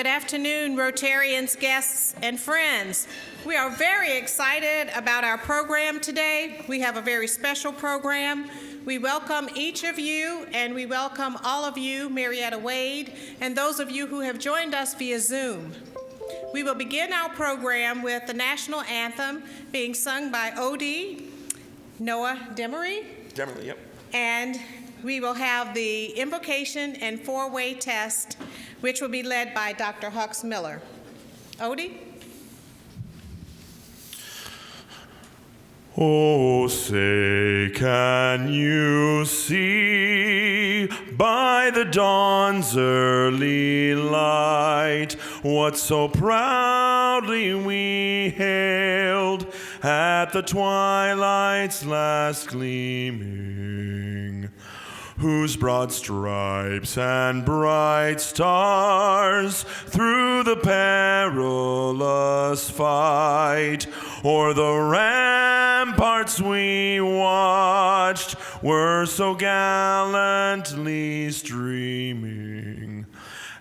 Good afternoon, Rotarians, guests, and friends. We are very excited about our program today. We have a very special program. We welcome each of you, and we welcome all of you, Marietta Wade, and those of you who have joined us via Zoom. We will begin our program with the national anthem being sung by Odie Noah Demery. Demery, yep. And we will have the invocation and four-way test, which will be led by Dr. Hux Miller. Odie? Oh, say, can you see by the dawn's early light what so proudly we hailed at the twilight's last gleaming, whose broad stripes and bright stars through the perilous fight o'er the ramparts we watched were so gallantly streaming,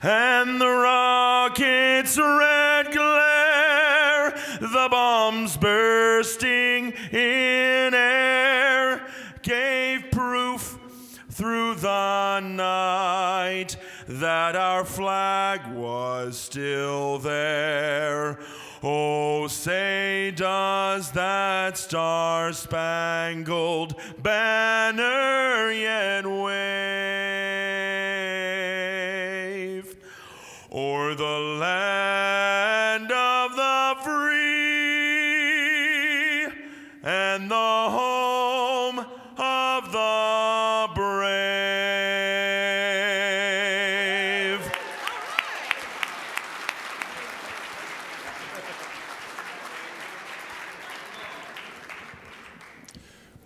and the rocket's red glare, the bombs bursting in air, gave proof through the night that our flag was still there. Oh, say, does that star-spangled banner yet wave o'er the land of the free and the home of the brave?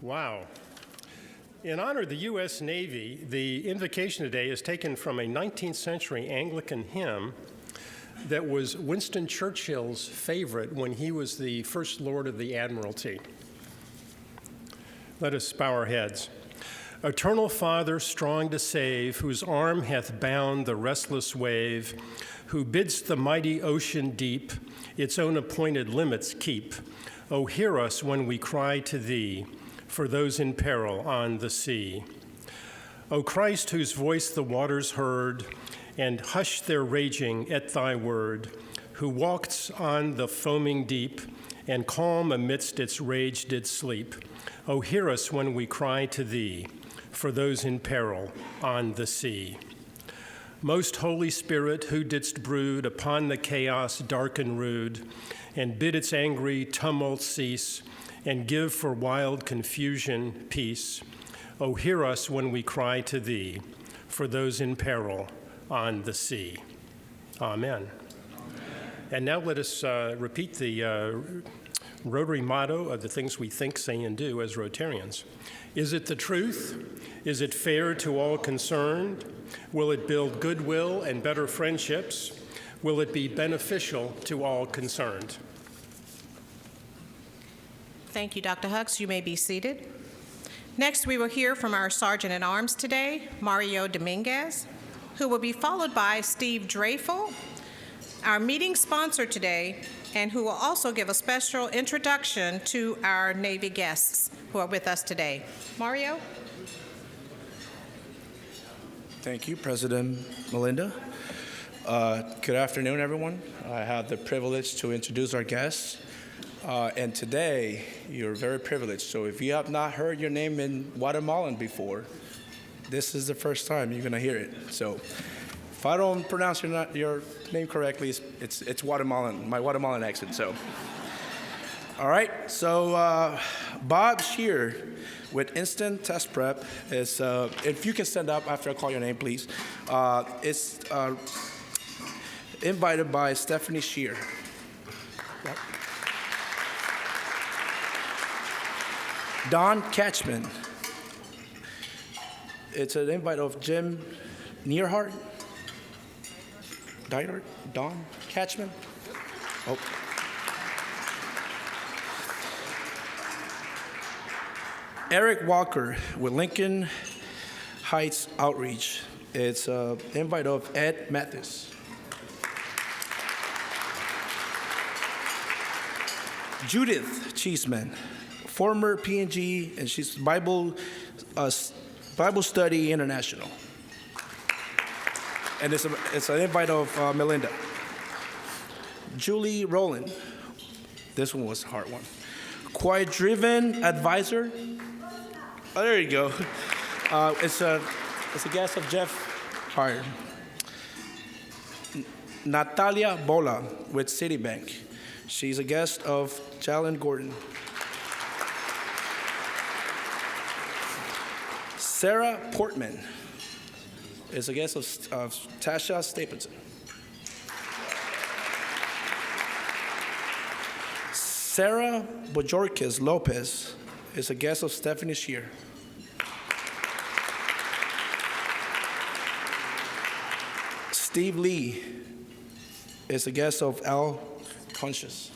Wow. In honor of the U.S. Navy, the invocation today is taken from a 19th century Anglican hymn that was Winston Churchill's favorite when he was the First Lord of the Admiralty. Let us bow our heads. Eternal Father, strong to save, whose arm hath bound the restless wave, who bids the mighty ocean deep its own appointed limits keep, O hear us when we cry to thee for those in peril on the sea. O Christ, whose voice the waters heard and hushed their raging at thy word, who walked on the foaming deep and calm amidst its rage did sleep, O hear us when we cry to thee for those in peril on the sea. Most Holy Spirit, who didst brood upon the chaos dark and rude, and bid its angry tumult cease, and give for wild confusion peace, O hear us when we cry to thee for those in peril on the sea. Amen. And now let us repeat the Rotary motto of the things we think, say, and do as Rotarians. Is it the truth? Is it fair to all concerned? Will it build goodwill and better friendships? Will it be beneficial to all concerned? Thank you, Dr. Hux. You may be seated. Next, we will hear from our Sergeant-at-Arms today, Mario Dominguez, who will be followed by Steve Dreyfel, our meeting sponsor today, and who will also give a special introduction to our Navy guests who are with us today. Mario? Thank you, President Melinda. Good afternoon, everyone. I have the privilege to introduce our guests. And today, you're very privileged. So if you have not heard your name in Guatemalan before, this is the first time you're going to hear it. So if I don't pronounce your name correctly, it's Guatemalan, my Guatemalan accent. So, all right. So Bob's here with Instant Test Prep. Is if you can stand up after I call your name, please. It's invited by Stephanie Shear. Yep. Don Catchman. It's an invite of Jim Nearhart. Don Catchman. Oh. Eric Walker with Lincoln Heights Outreach. It's an invite of Ed Mathis. Judith Cheeseman, former P&G, and she's Bible Study International. And it's an invite of Melinda. Julie Rowland. This one was a hard one. Quiet-driven advisor. Oh, there you go. It's a guest of Jeff Hart. Natalia Bola with Citibank. She's a guest of Jalen Gordon. Sarah Portman is a guest of Tasha Stapleton. Sarah Bojorquez Lopez is a guest of Stephanie Shear. Steve Lee is a guest of Al Conscious.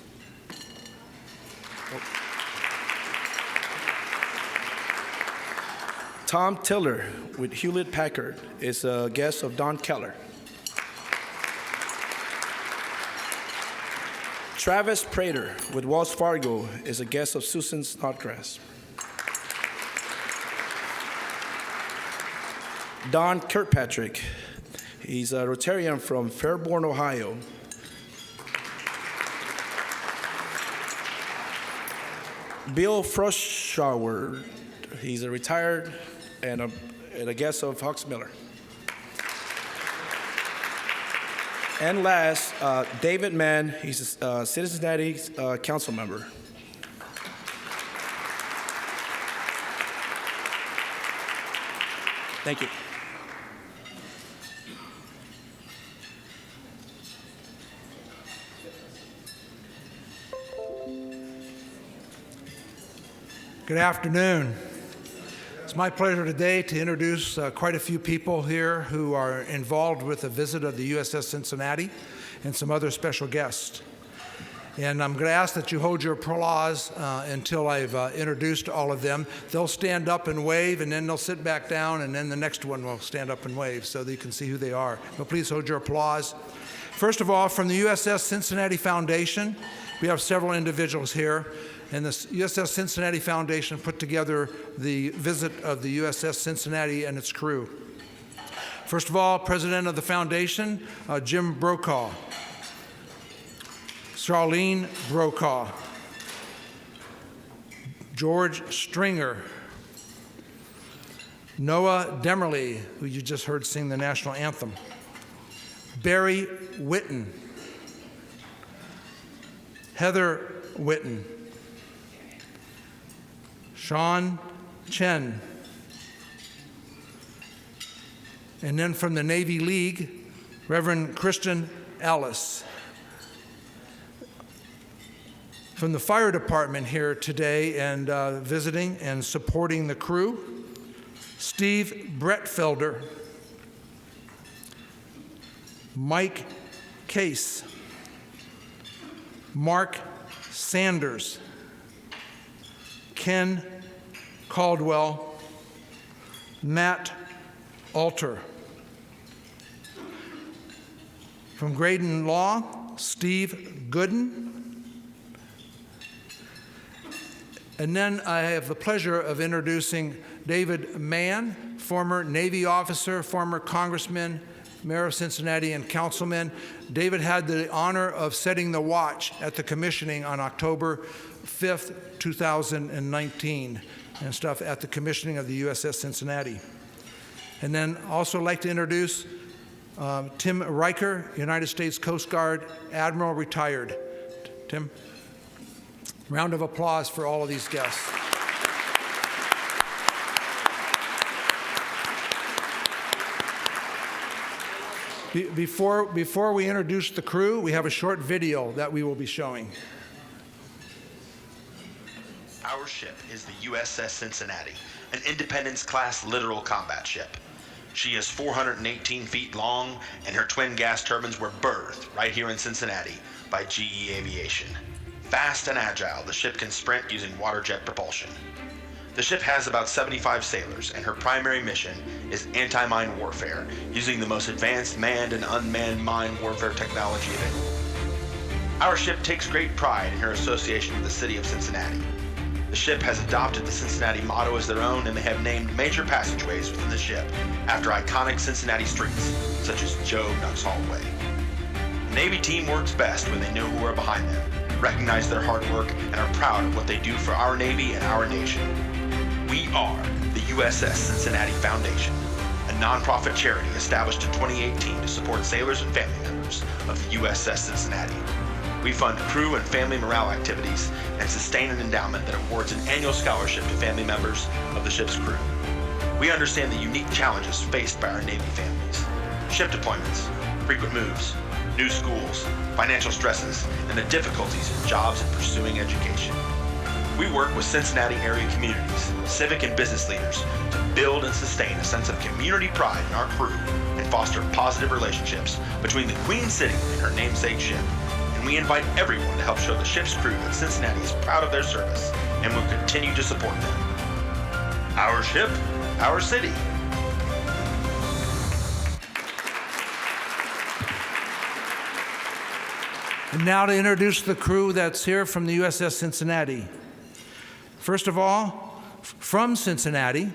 Tom Tiller with Hewlett Packard is a guest of Don Keller. Travis Prater with Wells Fargo is a guest of Susan Snodgrass. Don Kirkpatrick, he's a Rotarian from Fairborn, Ohio. Bill Froschauer, he's a retired and a guest of Hawks Miller. And last, David Mann, he's a Cincinnati council member. Thank you. Good afternoon. It's my pleasure today to introduce quite a few people here who are involved with the visit of the USS Cincinnati and some other special guests. And I'm going to ask that you hold your applause until I've introduced all of them. They'll stand up and wave, and then they'll sit back down, and then the next one will stand up and wave so that you can see who they are. But please hold your applause. First of all, from the USS Cincinnati Foundation, we have several individuals here. And the USS Cincinnati Foundation put together the visit of the USS Cincinnati and its crew. First of all, President of the Foundation, Jim Brokaw. Charlene Brokaw. George Stringer. Noah Demerly, who you just heard sing the national anthem. Barry Whitten. Heather Whitten. Sean Chen. And then from the Navy League, Reverend Christian Ellis. From the fire department here today and visiting and supporting the crew, Steve Brettfelder, Mike Case, Mark Sanders, Ken Caldwell, Matt Alter. From Graydon Law, Steve Gooden. And then I have the pleasure of introducing David Mann, former Navy officer, former congressman, mayor of Cincinnati, and councilman. David had the honor of setting the watch at the commissioning on October 5th, 2019, and stuff at the commissioning of the USS Cincinnati. And then also like to introduce Tim Riker, United States Coast Guard Admiral, retired. Tim, round of applause for all of these guests. Before we introduce the crew, we have a short video that we will be showing. Our ship is the USS Cincinnati, an Independence-class littoral combat ship. She is 418 feet long, and her twin gas turbines were birthed right here in Cincinnati by GE Aviation. Fast and agile, the ship can sprint using water jet propulsion. The ship has about 75 sailors, and her primary mission is anti-mine warfare, using the most advanced manned and unmanned mine warfare technology available. Our ship takes great pride in her association with the city of Cincinnati. The ship has adopted the Cincinnati motto as their own, and they have named major passageways within the ship after iconic Cincinnati streets, such as Joe Nuxhall Way. The Navy team works best when they know who are behind them, recognize their hard work, and are proud of what they do for our Navy and our nation. We are the USS Cincinnati Foundation, a nonprofit charity established in 2018 to support sailors and family members of the USS Cincinnati. We fund crew and family morale activities and sustain an endowment that awards an annual scholarship to family members of the ship's crew. We understand the unique challenges faced by our Navy families: ship deployments, frequent moves, new schools, financial stresses, and the difficulties in jobs and pursuing education. We work with Cincinnati area communities, civic and business leaders to build and sustain a sense of community pride in our crew and foster positive relationships between the Queen City and her namesake ship. And we invite everyone to help show the ship's crew that Cincinnati is proud of their service and will continue to support them. Our ship, our city. And now to introduce the crew that's here from the USS Cincinnati. First of all, from Cincinnati,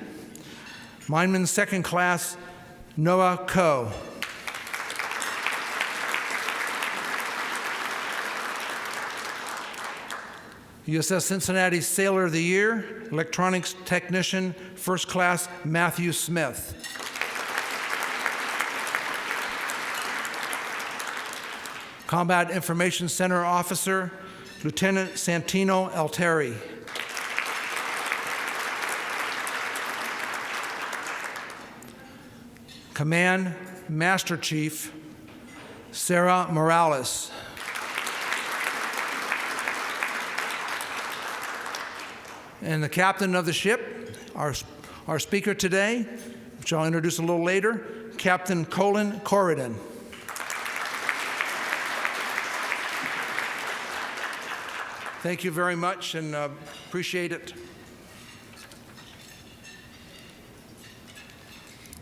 Lineman Second Class Noah Coe. USS Cincinnati Sailor of the Year, Electronics Technician, First Class Matthew Smith. Combat Information Center Officer, Lieutenant Santino Alteri. Command Master Chief, Sarah Morales. And the captain of the ship, our speaker today, which I'll introduce a little later, Captain Colin Corridan. Thank you very much, and appreciate it.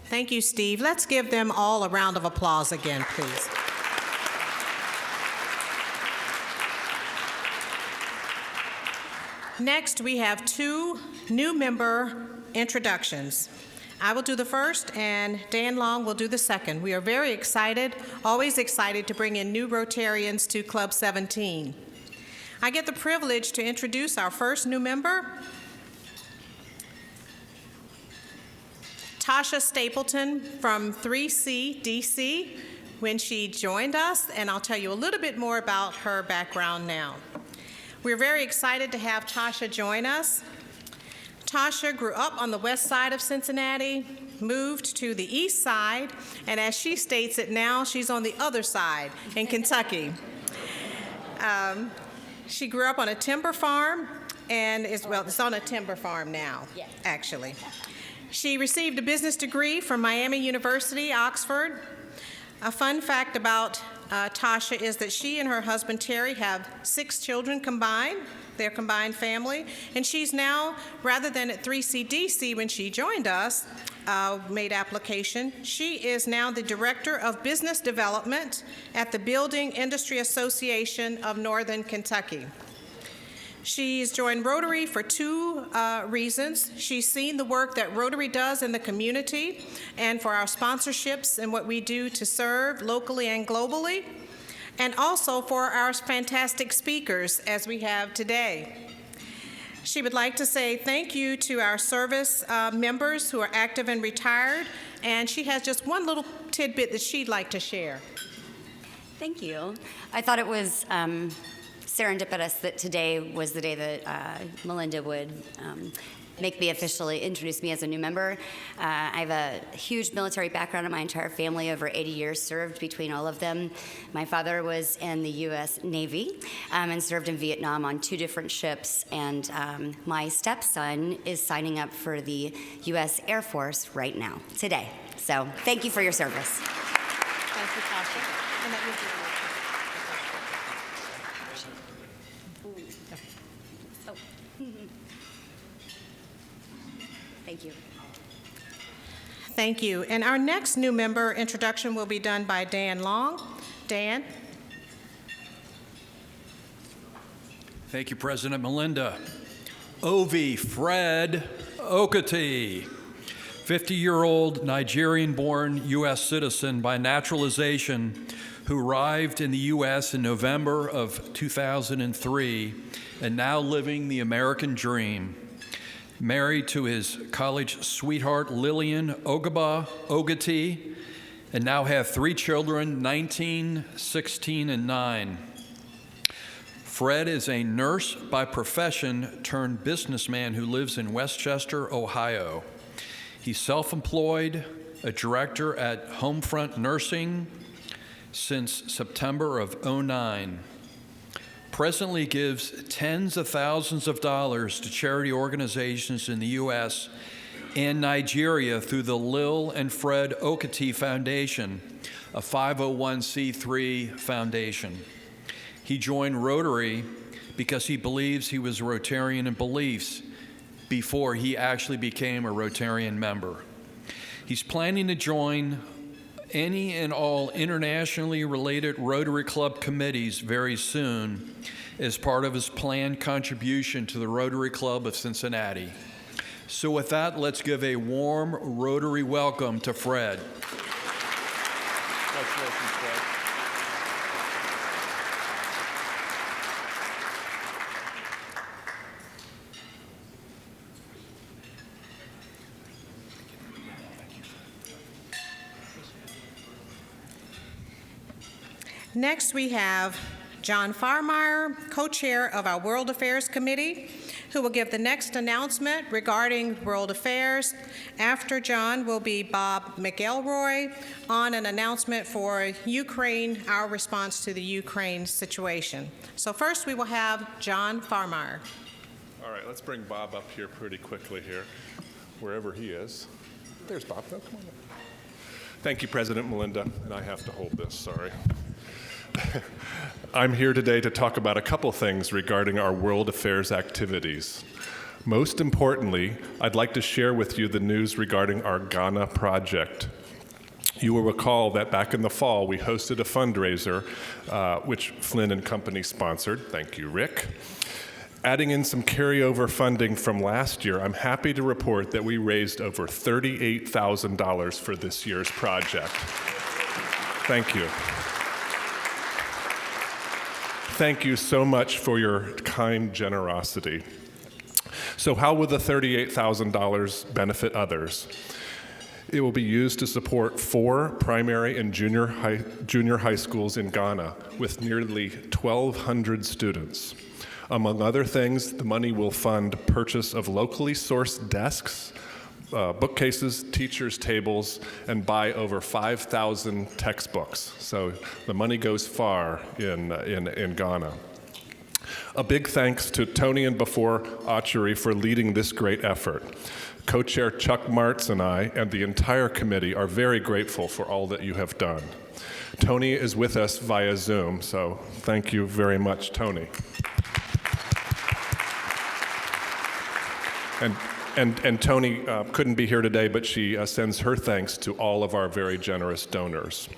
Thank you, Steve. Let's give them all a round of applause again, please. Next, we have two new member introductions. I will do the first, and Dan Long will do the second. We are very excited, always excited to bring in new Rotarians to Club 17. I get the privilege to introduce our first new member, Tasha Stapleton from 3C DC, when she joined us, and I'll tell you a little bit more about her background now. We're very excited to have Tasha join us. Tasha grew up on the west side of Cincinnati, moved to the east side, and as she states it now, she's on the other side in Kentucky. She grew up on a timber farm, and it's on a timber farm now, actually. She received a business degree from Miami University, Oxford. A fun fact about Tasha is that she and her husband Terry have 6 children combined, their combined family, and she's now, rather than at 3CDC when she joined us, made application, she is now the Director of Business Development at the Building Industry Association of Northern Kentucky. She's joined Rotary for 2 reasons. She's seen the work that Rotary does in the community and for our sponsorships and what we do to serve locally and globally, and also for our fantastic speakers as we have today. She would like to say thank you to our service members who are active and retired, and she has just one little tidbit that she'd like to share. Thank you. I thought it was serendipitous that today was the day that Melinda would make me officially introduce me as a new member. I have a huge military background in my entire family, over 80 years served between all of them. My father was in the U.S. Navy and served in Vietnam on 2 different ships, and my stepson is signing up for the U.S. Air Force right now, today. So thank you for your service. Thank you, Tasha. And that was Thank you. Thank you. And our next new member introduction will be done by Dan Long. Dan? Thank you, President Melinda. Ovi Fred Okati, 50-year-old Nigerian-born U.S. citizen by naturalization who arrived in the U.S. in November of 2003 and now living the American dream. Married to his college sweetheart Lillian Ogati, and now have 3 children, 19, 16, and 9. Fred is a nurse by profession turned businessman who lives in Westchester, Ohio. He's self-employed, a director at Homefront Nursing since September of '09. Presently gives tens of thousands of dollars to charity organizations in the U.S. and Nigeria through the Lil and Fred Okati Foundation, a 501c3 foundation. He joined Rotary because he believes he was a Rotarian in beliefs before he actually became a Rotarian member. He's planning to join any and all internationally related Rotary Club committees very soon as part of his planned contribution to the Rotary Club of Cincinnati. So with that, let's give a warm Rotary welcome to Fred. Congratulations, Fred. Next, we have John Farmeyer, co-chair of our World Affairs Committee, who will give the next announcement regarding World Affairs. After John will be Bob McElroy on an announcement for Ukraine, our response to the Ukraine situation. So first, we will have John Farmeyer. All right, let's bring Bob up here pretty quickly here, wherever he is. There's Bob. Oh, come on up. Thank you, President Melinda, and I have to hold this, sorry. I'm here today to talk about a couple things regarding our world affairs activities. Most importantly, I'd like to share with you the news regarding our Ghana project. You will recall that back in the fall, we hosted a fundraiser, which Flynn and Company sponsored. Thank you, Rick. Adding in some carryover funding from last year, I'm happy to report that we raised over $38,000 for this year's project. Thank you. Thank you so much for your kind generosity. So how will the $38,000 benefit others? It will be used to support 4 primary and junior high schools in Ghana with nearly 1,200 students. Among other things, the money will fund purchase of locally sourced desks, bookcases, teachers' tables, and buy over 5,000 textbooks. So the money goes far in Ghana. A big thanks to Tony and Before Archery for leading this great effort. Co-chair Chuck Martz and I and the entire committee are very grateful for all that you have done. Tony is with us via Zoom, so thank you very much, Tony. And Tony couldn't be here today, but she sends her thanks to all of our very generous donors.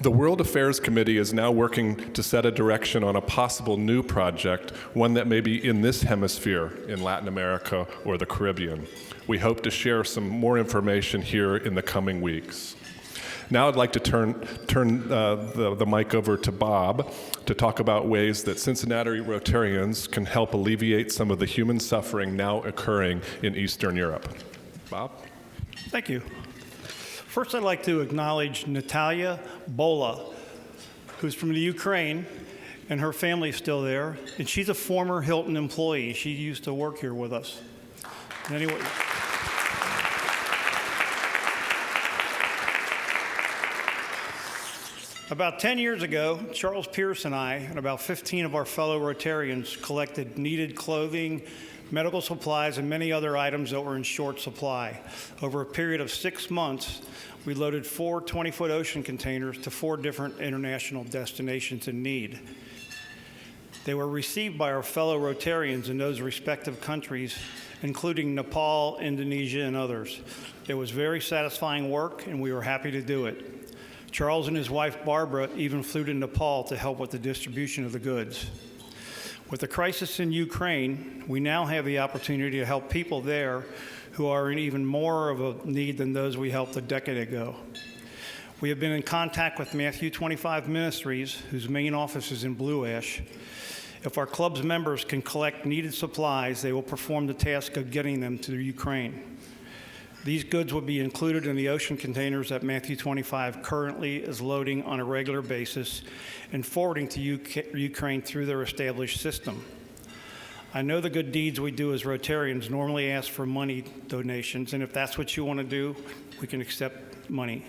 The World Affairs Committee is now working to set a direction on a possible new project, one that may be in this hemisphere, in Latin America or the Caribbean. We hope to share some more information here in the coming weeks. Now I'd like to turn the mic over to Bob to talk about ways that Cincinnati Rotarians can help alleviate some of the human suffering now occurring in Eastern Europe. Bob? Thank you. First, I'd like to acknowledge Natalia Bola, who's from the Ukraine, and her family's still there, and she's a former Hilton employee. She used to work here with us. Anyway. About 10 years ago, Charles Pierce and I, and about 15 of our fellow Rotarians, collected needed clothing, medical supplies, and many other items that were in short supply. Over a period of 6 months, we loaded 4 20-foot ocean containers to 4 different international destinations in need. They were received by our fellow Rotarians in those respective countries, including Nepal, Indonesia, and others. It was very satisfying work, and we were happy to do it. Charles and his wife, Barbara, even flew to Nepal to help with the distribution of the goods. With the crisis in Ukraine, we now have the opportunity to help people there who are in even more of a need than those we helped a decade ago. We have been in contact with Matthew 25 Ministries, whose main office is in Blue Ash. If our club's members can collect needed supplies, they will perform the task of getting them to Ukraine. These goods will be included in the ocean containers that Matthew 25 currently is loading on a regular basis and forwarding to Ukraine through their established system. I know the good deeds we do as Rotarians normally ask for money donations, and if that's what you want to do, we can accept money.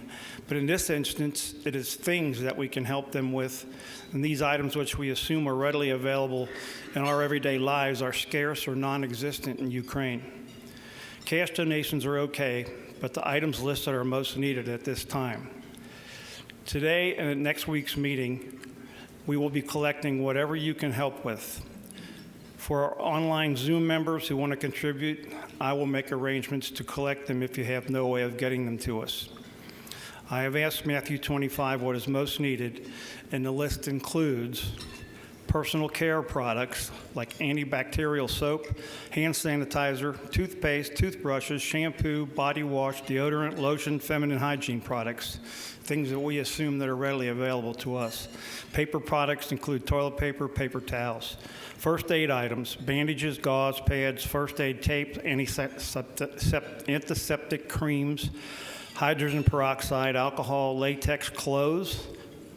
But in this instance, it is things that we can help them with, and these items which we assume are readily available in our everyday lives are scarce or non-existent in Ukraine. Cash donations are okay, but the items listed are most needed at this time. Today and at next week's meeting, we will be collecting whatever you can help with. For our online Zoom members who want to contribute, I will make arrangements to collect them if you have no way of getting them to us. I have asked Matthew 25 what is most needed, and the list includes personal care products like antibacterial soap, hand sanitizer, toothpaste, toothbrushes, shampoo, body wash, deodorant, lotion, feminine hygiene products, things that we assume that are readily available to us. Paper products include toilet paper, paper towels. First aid items, bandages, gauze, pads, first aid tape, antiseptic creams, hydrogen peroxide, alcohol, latex clothes,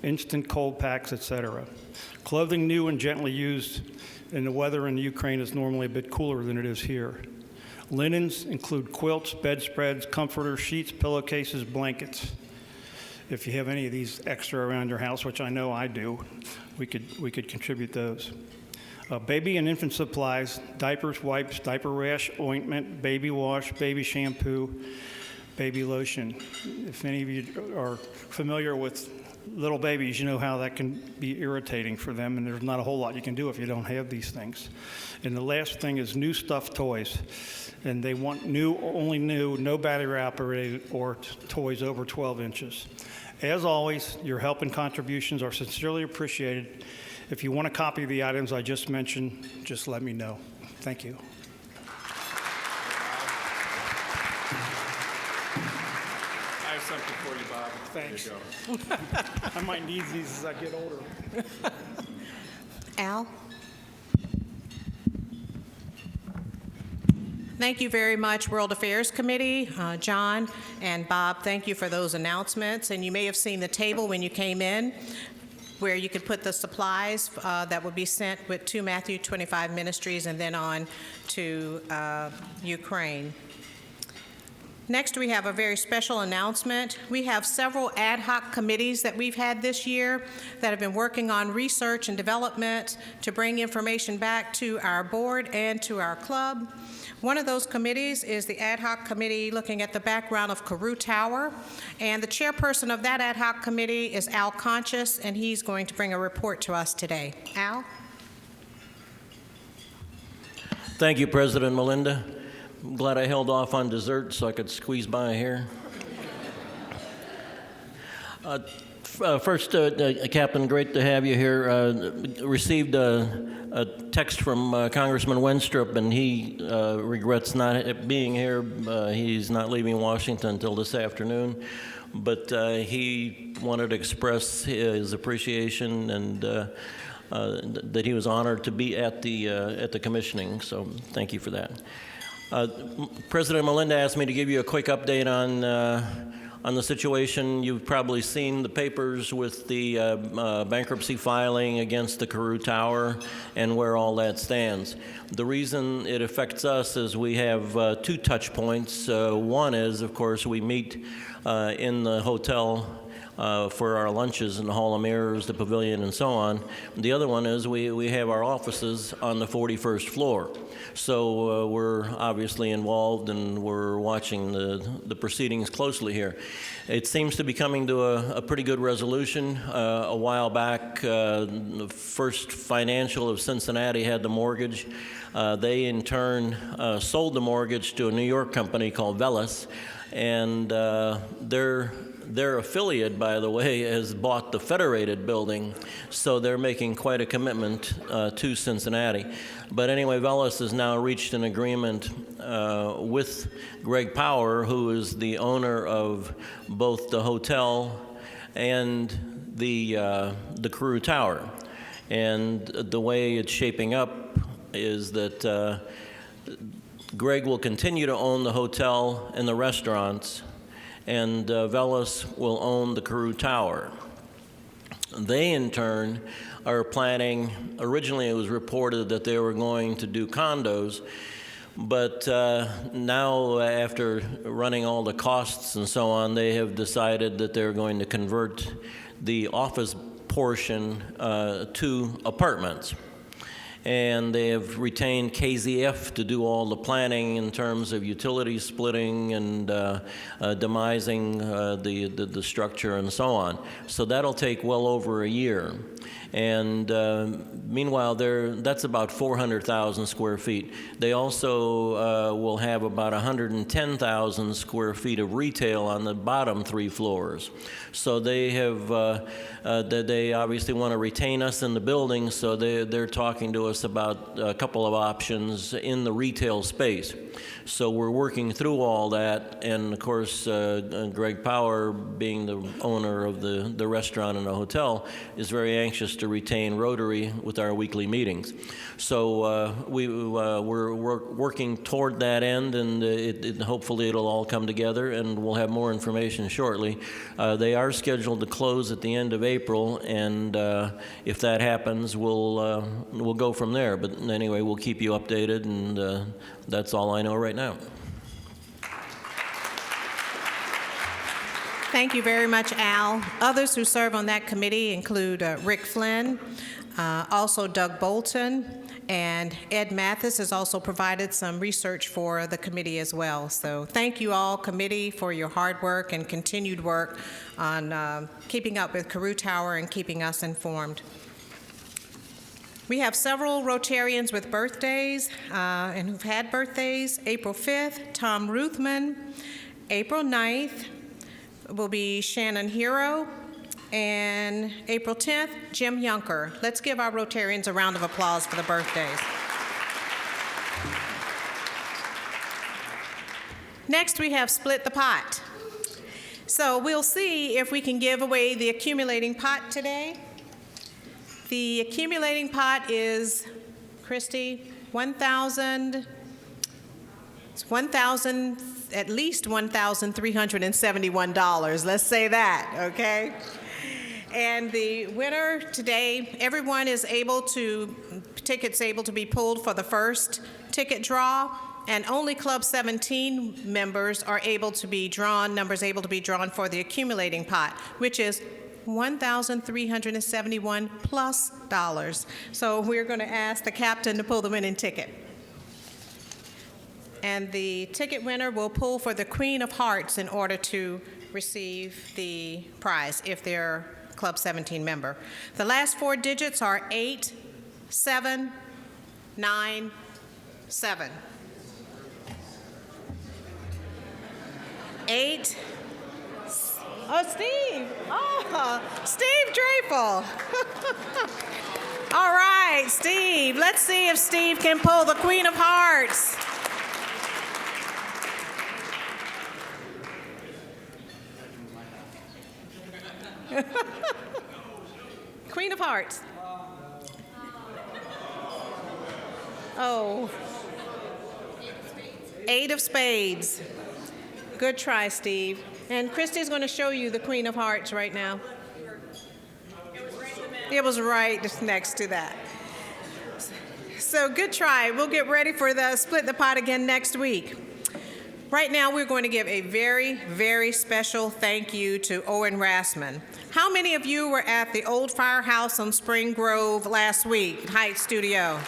instant cold packs, etc. Clothing new and gently used, and the weather in Ukraine is normally a bit cooler than it is here. Linens include quilts, bedspreads, comforters, sheets, pillowcases, blankets. If you have any of these extra around your house, which I know I do, we could contribute those. Baby and infant supplies, diapers, wipes, diaper rash, ointment, baby wash, baby shampoo, baby lotion. If any of you are familiar with little babies, you know how that can be irritating for them, and there's not a whole lot you can do if you don't have these things. And the last thing is new stuffed toys. And they want new, only new, no battery operated, or toys over 12 inches. As always, your help and contributions are sincerely appreciated. If you want a copy of the items I just mentioned, just let me know. Thank you. I have something for you, Bob. Thanks. There you go. I might need these as I get older. Al? Thank you very much, World Affairs Committee. John and Bob, thank you for those announcements. And you may have seen the table when you came in where you could put the supplies that would be sent to Matthew 25 Ministries and then on to Ukraine. Next, we have a very special announcement. We have several ad hoc committees that we've had this year that have been working on research and development to bring information back to our board and to our club. One of those committees is the ad hoc committee looking at the background of Carew Tower, and the chairperson of that ad hoc committee is Al Conscious, and he's going to bring a report to us today. Al? Thank you, President Melinda. I'm glad I held off on dessert so I could squeeze by here. First, Captain, great to have you here. Received a text from Congressman Wenstrup, and he regrets not being here. He's not leaving Washington until this afternoon, but he wanted to express his appreciation and that he was honored to be at the commissioning. So thank you for that. President Melinda asked me to give you a quick update on the situation. You've probably seen the papers with the bankruptcy filing against the Carew Tower and where all that stands. The reason it affects us is we have two touch points. One is, of course, we meet in the hotel for our lunches in the Hall of Mirrors, the pavilion, and so on. The other one is we have our offices on the 41st floor. So we're obviously involved and we're watching the proceedings closely here. It seems to be coming to a pretty good resolution. A while back, the First Financial of Cincinnati had the mortgage. They in turn sold the mortgage to a New York company called Velis, and Their affiliate, by the way, has bought the Federated building, so they're making quite a commitment to Cincinnati. But anyway, Velis has now reached an agreement with Greg Power, who is the owner of both the hotel and the Carew Tower. And the way it's shaping up is that Greg will continue to own the hotel and the restaurants, and Velis will own the Carew Tower. They, in turn, are planning, originally it was reported that they were going to do condos, but now, after running all the costs and so on, they have decided that they're going to convert the office portion to apartments. And they have retained KZF to do all the planning in terms of utility splitting and demising the structure and so on. So that'll take well over a year. And meanwhile, that's about 400,000 square feet. They also will have about 110,000 square feet of retail on the bottom 3 floors. So they have, they obviously want to retain us in the building, so they're talking to us about a couple of options in the retail space. So we're working through all that, and of course, Greg Power, being the owner of the restaurant and the hotel, is very anxious to retain Rotary with our weekly meetings. So we're working toward that end, and hopefully it'll all come together, and we'll have more information shortly. They are scheduled to close at the end of April, and if that happens, we'll go from there. But anyway, we'll keep you updated, and that's all I know right now. Thank you very much, Al. Others who serve on that committee include Rick Flynn, also Doug Bolton, and Ed Mathis has also provided some research for the committee as well. So thank you all, committee, for your hard work and continued work on keeping up with Carew Tower and keeping us informed. We have several Rotarians with birthdays and who've had birthdays. April 5th, Tom Ruthman. April 9th will be Shannon Hero. And April 10th, Jim Yunker. Let's give our Rotarians a round of applause for the birthdays. Next, we have Split the Pot. So we'll see if we can give away the accumulating pot today. The accumulating pot is, Christy, at least $1,371. Let's say that, okay? And the winner today, everyone is tickets able to be pulled for the first ticket draw, and only Club 17 members are able to be drawn, numbers able to be drawn for the accumulating pot, which is $1,371 plus dollars. So we're going to ask the captain to pull the winning ticket. And the ticket winner will pull for the Queen of Hearts in order to receive the prize if they're Club 17 member. The last 4 digits are 8797. 8. Oh, Steve. Oh, Steve Drapel. All right, Steve. Let's see if Steve can pull the Queen of Hearts. Queen of Hearts. Oh. 8 of Spades. Good try, Steve. And Christy's going to show you the Queen of Hearts right now. It was right next to that. So good try. We'll get ready for the Split the Pot again next week. Right now, we're going to give a very, very special thank you to Owen Rassman. How many of you were at the old firehouse on Spring Grove last week, Heights Studio?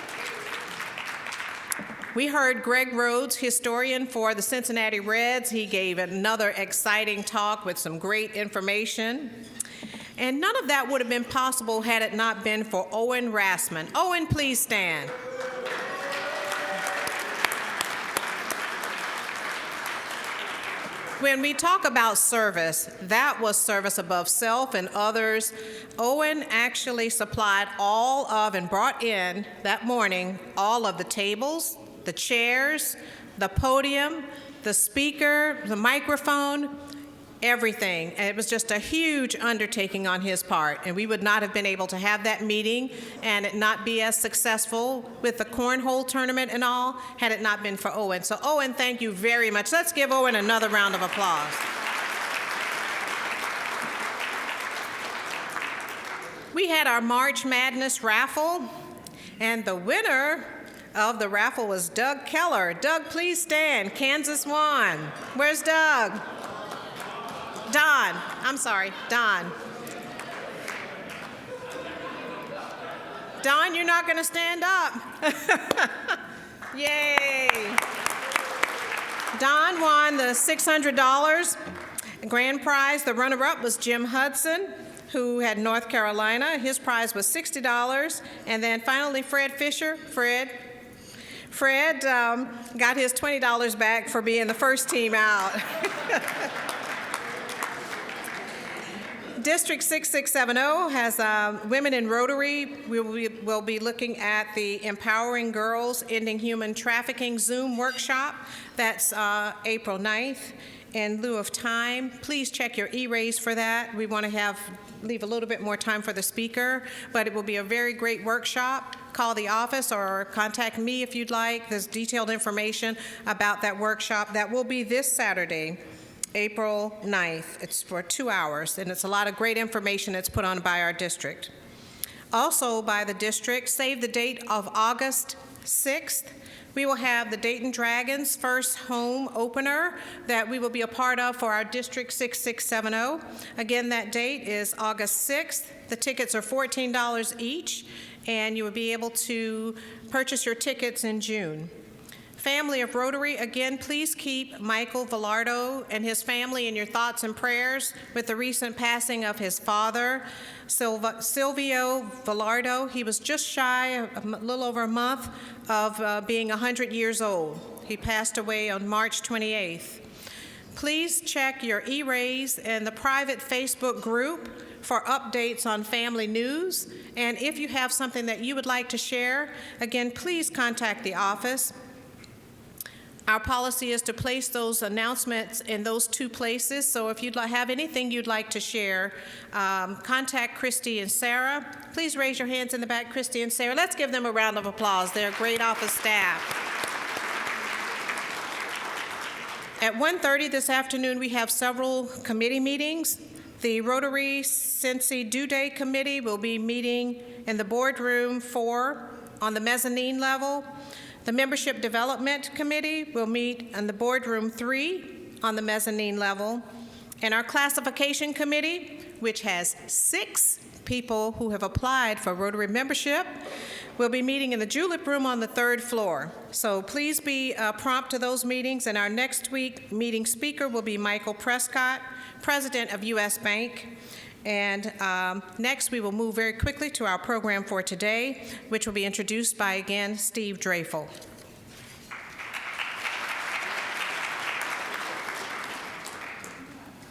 We heard Greg Rhodes, historian for the Cincinnati Reds. He gave another exciting talk with some great information. And none of that would have been possible had it not been for Owen Rassman. Owen, please stand. When we talk about service, that was service above self and others. Owen actually supplied all of and brought in that morning all of the tables, the chairs, the podium, the speaker, the microphone, everything. And it was just a huge undertaking on his part, and we would not have been able to have that meeting and it not be as successful with the cornhole tournament and all had it not been for Owen. So Owen, thank you very much. Let's give Owen another round of applause. We had our March Madness raffle, and the winner of the raffle was Doug Keller. Doug, please stand. Kansas won. Where's Doug? Don. I'm sorry, Don. Don, you're not going to stand up. Yay. Don won the $600 grand prize. The runner-up was Jim Hudson, who had North Carolina. His prize was $60. And then finally, Fred Fisher. Fred got his $20 back for being the first team out. District 6670 has Women in Rotary. We'll be looking at the Empowering Girls Ending Human Trafficking Zoom workshop. That's April 9th. In lieu of time, please check your e-raise for that. We want to leave a little bit more time for the speaker, but it will be a very great workshop. Call the office or contact me if you'd like. There's detailed information about that workshop. That will be this Saturday, April 9th. It's for 2 hours, and it's a lot of great information that's put on by our district. Also by the district, save the date of August 6th. We will have the Dayton Dragons' first home opener that we will be a part of for our District 6670. Again, that date is August 6th. The tickets are $14 each, and you will be able to purchase your tickets in June. Family of Rotary, again, please keep Michael Villardo and his family in your thoughts and prayers with the recent passing of his father, Silvio Villardo. He was just shy, a little over a month, of being 100 years old. He passed away on March 28th. Please check your e-raise and the private Facebook group for updates on family news. And if you have something that you would like to share, again, please contact the office. Our policy is to place those announcements in those two places, so if you'd have anything you'd like to share, contact Christy and Sarah. Please raise your hands in the back, Christy and Sarah. Let's give them a round of applause. They're great office staff. At 1:30 this afternoon, we have several committee meetings. The Rotary Cincy Due Day Committee will be meeting in the boardroom 4 on the mezzanine level. The Membership Development Committee will meet in the boardroom 3 on the mezzanine level. And our Classification Committee, which has 6 people who have applied for Rotary membership, will be meeting in the Julep Room on the 3rd floor. So please be prompt to those meetings. And our next week meeting speaker will be Michael Prescott, President of U.S. Bank. And next, we will move very quickly to our program for today, which will be introduced by, again, Steve Dreyfel.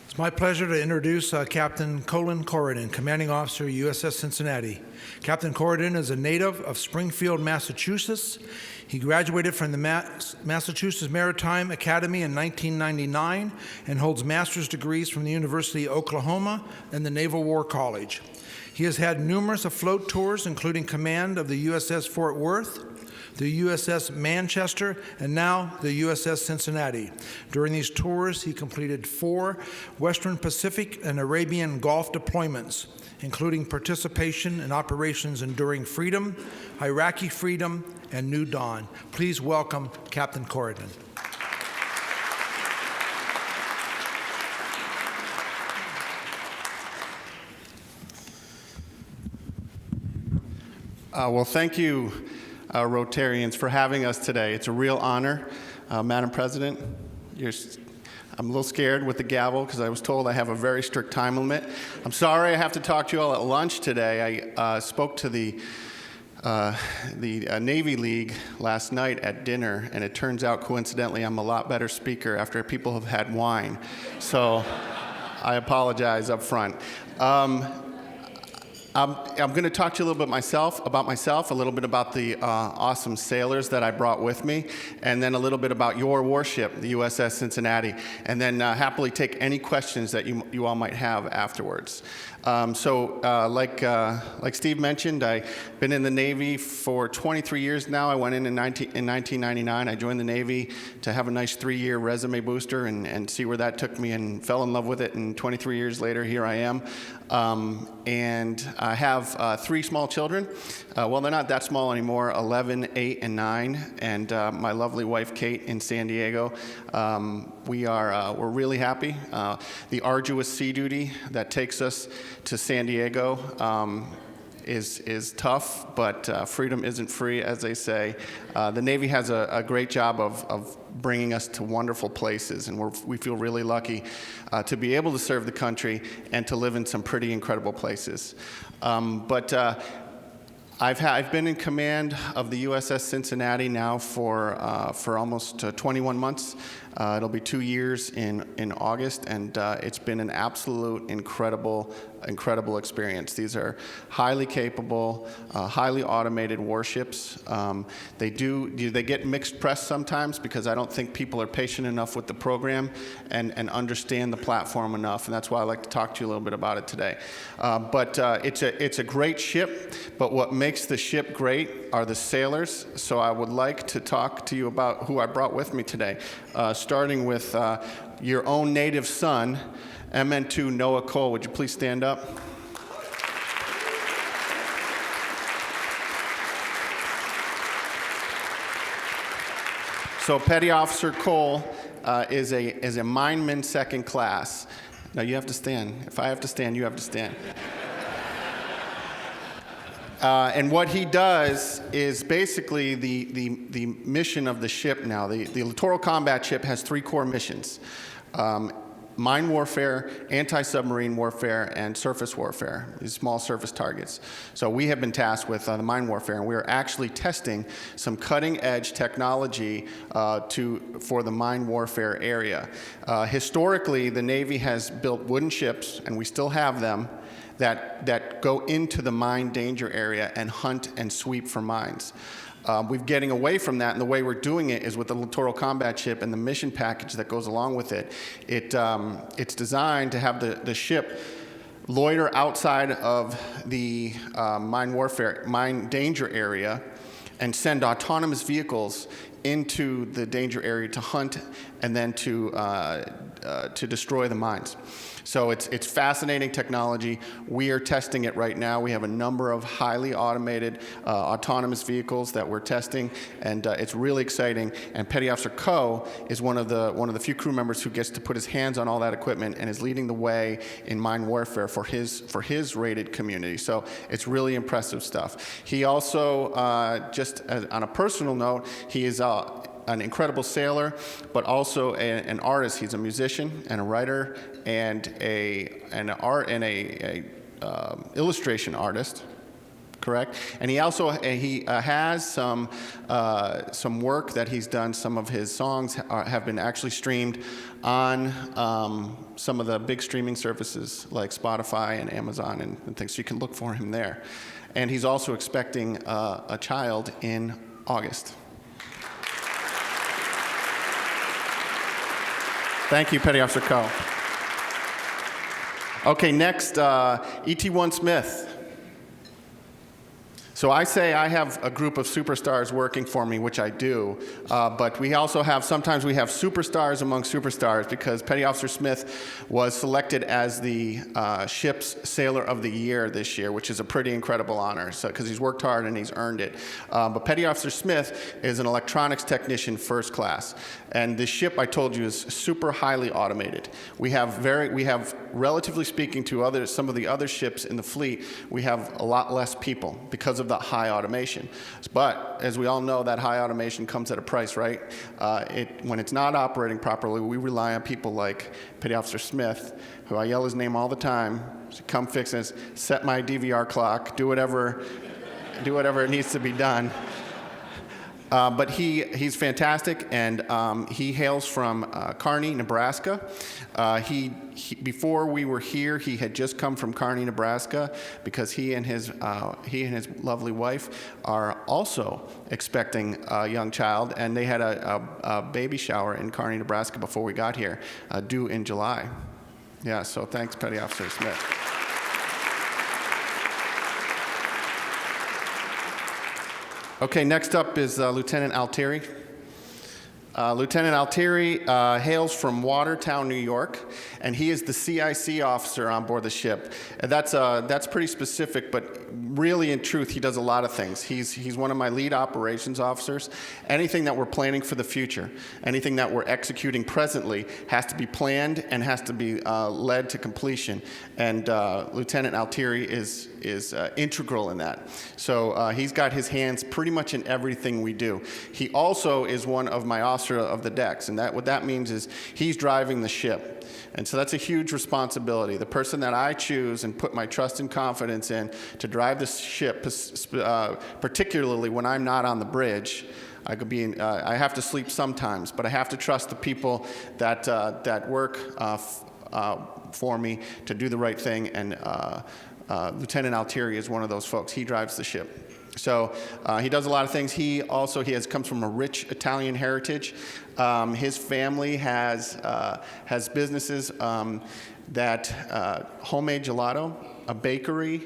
It's my pleasure to introduce Captain Colin Corridan, Commanding Officer, USS Cincinnati. Captain Corridan is a native of Springfield, Massachusetts. He graduated from the Massachusetts Maritime Academy in 1999 and holds master's degrees from the University of Oklahoma and the Naval War College. He has had numerous afloat tours, including command of the USS Fort Worth, the USS Manchester, and now the USS Cincinnati. During these tours, he completed 4 Western Pacific and Arabian Gulf deployments, including participation in operations Enduring Freedom, Iraqi Freedom, and New Dawn. Please welcome Captain Corridan. Well, thank you, Rotarians, for having us today. It's a real honor. Madam President, I'm a little scared with the gavel because I was told I have a very strict time limit. I'm sorry I have to talk to you all at lunch today. I spoke to the the Navy League last night at dinner, and it turns out, coincidentally, I'm a lot better speaker after people have had wine. So I apologize up front. I'm going to talk to you a little bit about myself, a little bit about the awesome sailors that I brought with me, and then a little bit about your warship, the USS Cincinnati, and then happily take any questions that you all might have afterwards. Like Steve mentioned, I've been in the Navy for 23 years now. I went in 1999. I joined the Navy to have a nice 3-year resume booster and see where that took me, and fell in love with it. And 23 years later, here I am. And I have 3 small children. Well, they're not that small anymore, 11, 8, and 9. And my lovely wife, Kate, in San Diego. We're really happy. The arduous sea duty that takes us to San Diego is tough, but freedom isn't free, as they say. The Navy has a great job of bringing us to wonderful places, and we feel really lucky to be able to serve the country and to live in some pretty incredible places. I've been in command of the USS Cincinnati now for almost 21 months. It'll be 2 years in August, and it's been an absolute incredible experience. These are highly capable, highly automated warships. They get mixed press sometimes because I don't think people are patient enough with the program and understand the platform enough, and that's why I'd like to talk to you a little bit about it today. It's a great ship, but what makes the ship great are the sailors. So I would like to talk to you about who I brought with me today, starting with your own native son, MN2 Noah Cole. Would you please stand up? So Petty Officer Cole is a mineman second class. Now you have to stand. If I have to stand, you have to stand. And what he does is basically the mission of the ship now. The Littoral Combat Ship has 3 core missions. Mine warfare, anti-submarine warfare, and surface warfare, these small surface targets. So we have been tasked with the mine warfare, and we are actually testing some cutting-edge technology for the mine warfare area. Historically, the Navy has built wooden ships, and we still have them, that go into the mine danger area and hunt and sweep for mines. We're getting away from that, and the way we're doing it is with the Littoral Combat Ship and the mission package that goes along with it. It's designed to have the ship loiter outside of the mine danger area and send autonomous vehicles into the danger area to hunt and then to destroy the mines. So it's fascinating technology. We are testing it right now. We have a number of highly automated autonomous vehicles that we're testing, and it's really exciting. And Petty Officer Coe is one of the few crew members who gets to put his hands on all that equipment and is leading the way in mine warfare for his rated community. So it's really impressive stuff. He also, just on a personal note, he is an incredible sailor, but also an artist. He's a musician and a writer and an illustration artist, correct? And he also has some work that he's done. Some of his songs have been actually streamed on some of the big streaming services like Spotify and Amazon and things. So you can look for him there. And he's also expecting a child in August. Thank you, Petty Officer Coe. Okay, next, ET1 Smith. So I say I have a group of superstars working for me, which I do, but sometimes we have superstars among superstars because Petty Officer Smith was selected as the ship's Sailor of the Year this year, which is a pretty incredible honor, because he's worked hard and he's earned it. But Petty Officer Smith is an electronics technician first class, and the ship, I told you, is super highly automated. We have, relatively speaking to some of the other ships in the fleet, we have a lot less people because of the high automation. But as we all know, that high automation comes at a price, right? When it's not operating properly, we rely on people like Petty Officer Smith, who I yell his name all the time. So come fix this, set my DVR clock, do whatever do whatever needs to be done. But he's fantastic, and he hails from Kearney, Nebraska. Before we were here, he had just come from Kearney, Nebraska, because he and his lovely wife are also expecting a young child, and they had a baby shower in Kearney, Nebraska before we got here, due in July. Yeah, so thanks, Petty Officer Smith. Okay, next up is Lieutenant Altieri. Lieutenant Altieri hails from Watertown, New York, and he is the CIC officer on board the ship. And that's pretty specific, but really, in truth, he does a lot of things. He's one of my lead operations officers. Anything that we're planning for the future, anything that we're executing presently, has to be planned and has to be led to completion. And Lieutenant Altieri is integral in that. So he's got his hands pretty much in everything we do. He also is one of my officers of the decks, and what that means is he's driving the ship. And so that's a huge responsibility. The person that I choose and put my trust and confidence in to drive the ship, particularly when I'm not on the bridge, I have to sleep sometimes, but I have to trust the people that work for me to do the right thing, and Lieutenant Altieri is one of those folks. He drives the ship. So he does a lot of things. He comes from a rich Italian heritage. His family has businesses that homemade gelato, a bakery,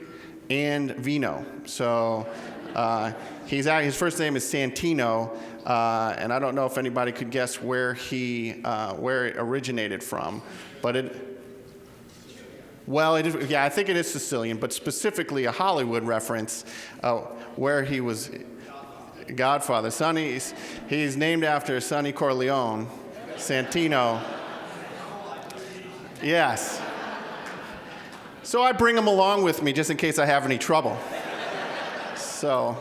and vino. So his first name is Santino, and I don't know if anybody could guess where it originated from, but I think it is Sicilian, but specifically a Hollywood reference, where he was Godfather. He's named after Sonny Corleone, Santino. Yes. So I bring him along with me just in case I have any trouble. So,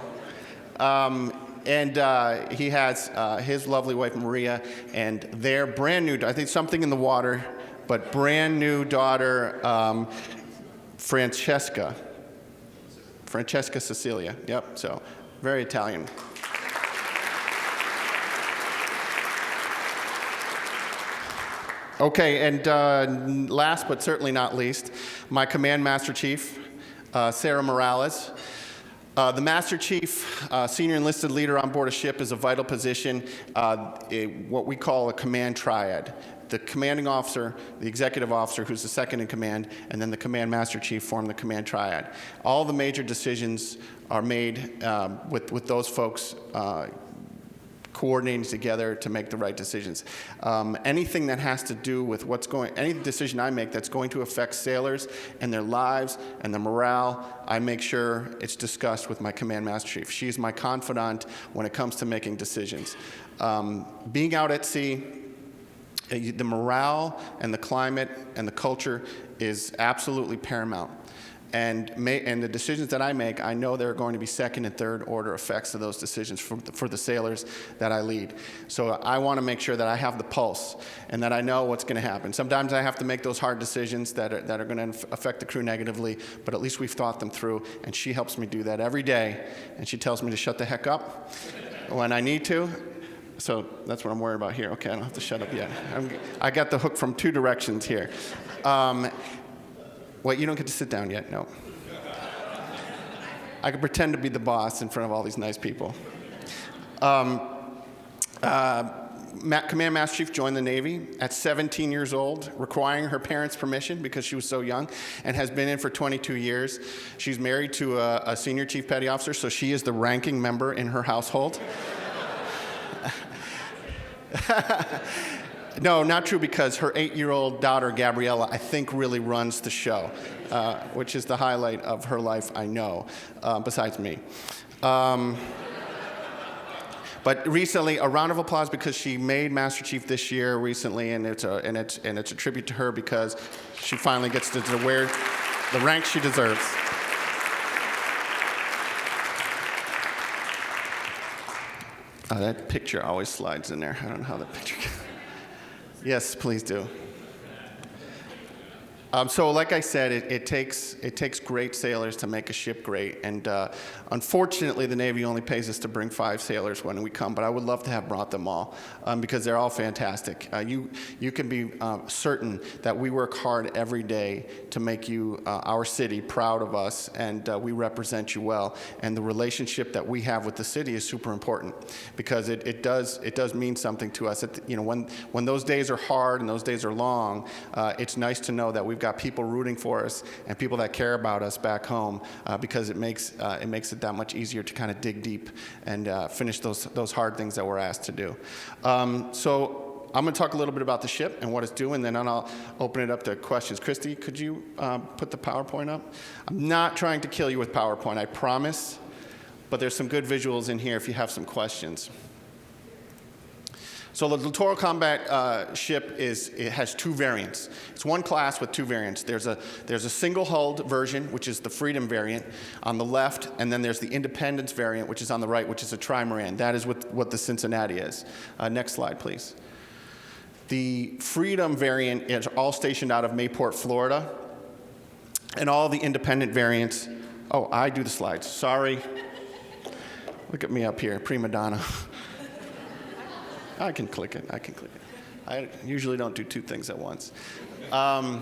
he has his lovely wife Maria and their brand new, I think something in the water, but brand new daughter, Francesca Cecilia. Yep, so very Italian. Okay, and last but certainly not least, my Command Master Chief, Sarah Morales. The Master Chief, senior enlisted leader on board a ship, is a vital position, what we call a command triad. The commanding officer, the executive officer, who's the second in command, and then the command master chief form the command triad. All the major decisions are made with those folks coordinating together to make the right decisions. Anything that has to do with any decision I make that's going to affect sailors and their lives and their morale, I make sure it's discussed with my command master chief. She's my confidant when it comes to making decisions. Being out at sea, the morale and the climate and the culture is absolutely paramount. And the decisions that I make, I know there are going to be second and third order effects of those decisions for the sailors that I lead. So I want to make sure that I have the pulse and that I know what's going to happen. Sometimes I have to make those hard decisions that are going to affect the crew negatively, but at least we've thought them through, and she helps me do that every day. And she tells me to shut the heck up when I need to. So that's what I'm worried about here. Okay, I don't have to shut up yet. I got the hook from two directions here. Wait, you don't get to sit down yet? No. I can pretend to be the boss in front of all these nice people. Command Master Chief joined the Navy at 17 years old, requiring her parents' permission because she was so young, and has been in for 22 years. She's married to a senior chief petty officer, so she is the ranking member in her household. No, not true, because her 8-year-old daughter, Gabriella, I think really runs the show, which is the highlight of her life, I know, besides me. But recently, a round of applause because she made Master Chief this year recently, and it's a tribute to her because she finally gets to wear the rank she deserves. Oh, that picture always slides in there. I don't know how that picture. Yes, please do. So like I said, it takes great sailors to make a ship great, and unfortunately the Navy only pays us to bring 5 sailors when we come, but I would love to have brought them all because they're all fantastic. You can be certain that we work hard every day to make you, our city, proud of us, and we represent you well, and the relationship that we have with the city is super important because it does mean something to us. When those days are hard and those days are long, it's nice to know that we've got people rooting for us and people that care about us back home because it makes it that much easier to kind of dig deep and finish those hard things that we're asked to do. So I'm going to talk a little bit about the ship and what it's doing, then I'll open it up to questions. Christy, could you put the PowerPoint up? I'm not trying to kill you with PowerPoint, I promise, but there's some good visuals in here if you have some questions. So the Littoral Combat Ship it has 2 variants. It's one class with 2 variants. There's a single-hulled version, which is the Freedom variant, on the left, and then there's the Independence variant, which is on the right, which is a trimaran. That is what the Cincinnati is. Next slide, please. The Freedom variant is all stationed out of Mayport, Florida, and all the Independent variants. Oh, I do the slides. Sorry. Look at me up here, prima donna. I can click it. I usually don't do 2 things at once. All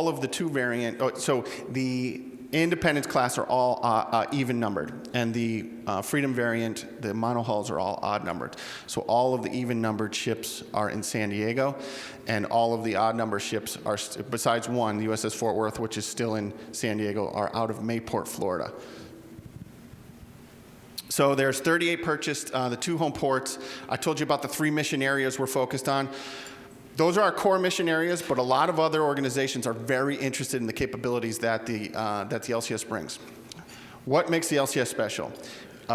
of the 2 variant. So the Independence class are all even numbered, and the Freedom variant, the monohulls, are all odd numbered. So all of the even numbered ships are in San Diego, and all of the odd number ships are, besides one, the USS Fort Worth, which is still in San Diego, are out of Mayport, Florida. So there's 38 purchased, the 2 home ports. I told you about the 3 mission areas we're focused on. Those are our core mission areas, but a lot of other organizations are very interested in the capabilities that the LCS brings. What makes the LCS special?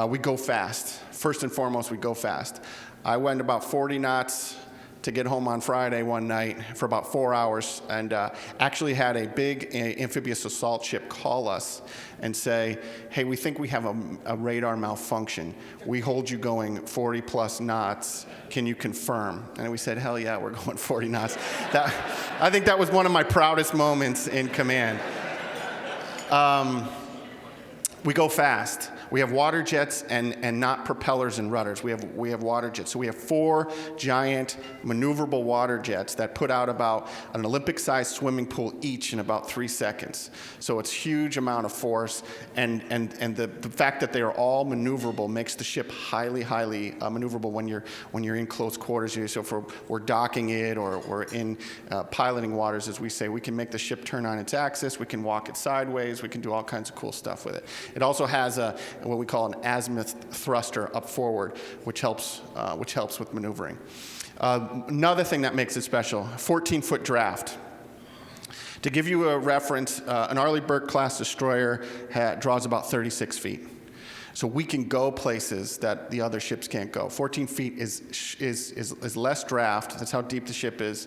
We go fast. First and foremost, we go fast. I went about 40 knots to get home on Friday one night for about 4 hours, and actually had a big amphibious assault ship call us and say, hey, we think we have a radar malfunction. We hold you going 40 plus knots. Can you confirm? And we said, hell yeah, we're going 40 knots. I think that was one of my proudest moments in command. We go fast. We have water jets and not propellers and rudders. We have water jets. So we have 4 giant maneuverable water jets that put out about an Olympic-sized swimming pool each in about 3 seconds. So it's a huge amount of force, and the fact that they are all maneuverable makes the ship highly maneuverable when you're in close quarters. So if we're docking it or we're in piloting waters, as we say, we can make the ship turn on its axis. We can walk it sideways. We can do all kinds of cool stuff with it. It also has what we call an azimuth thruster up forward, which helps with maneuvering. Another thing that makes it special, 14-foot draft. To give you a reference, an Arleigh Burke class destroyer draws about 36 feet. So we can go places that the other ships can't go. 14 feet is less draft, that's how deep the ship is,